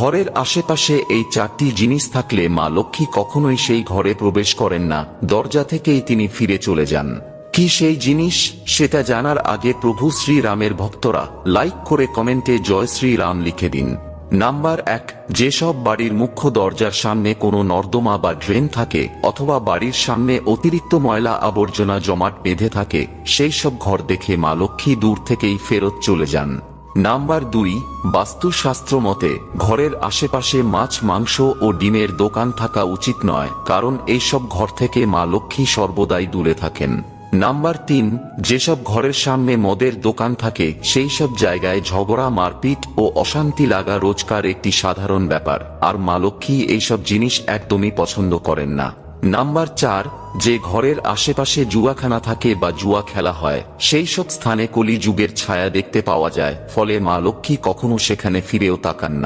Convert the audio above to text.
ঘরের আশেপাশে এই চারটি জিনিস থাকলে মা লক্ষ্মী কখনোই সেই ঘরে প্রবেশ করেন না, দরজা থেকেই তিনি ফিরে চলে যান। কি সেই জিনিস, সেটা জানার আগে প্রভু শ্রীরামের ভক্তরা লাইক করে কমেন্টে জয় শ্রীরাম লিখে দিন। নাম্বার 1, যেসব বাড়ির মুখ্য দরজার সামনে কোনো নর্দমা বা ড্রেন থাকে অথবা বাড়ির সামনে অতিরিক্ত ময়লা আবর্জনা জমাট বেঁধে থাকে, সেই সব ঘর দেখে মা লক্ষ্মী দূর থেকেই ফেরত চলে যান। নাম্বার 2, বাস্তুশাস্ত্র মতে ঘরের আশেপাশে মাছ, মাংস ও ডিমের দোকান থাকা উচিত নয়, কারণ এইসব ঘর থেকে মা লক্ষ্মী সর্বদাই দূরে থাকেন। নাম্বার 3, যেসব ঘরের সামনে মদের দোকান থাকে সেই সব জায়গায় ঝগড়া, মারপিট ও অশান্তি লাগা রোজকার একটি সাধারণ ব্যাপার, আর মা লক্ষ্মী এইসব জিনিস একদমই পছন্দ করেন না। নাম্বার 4, যে ঘরের আশেপাশে জুয়াখানা থাকে বা জুয়া খেলা হয় সেই সব স্থানে কলি যুগের ছায়া দেখতে পাওয়া যায়, ফলে মা লক্ষ্মী কখনো সেখানে ফিরেও তাকান না।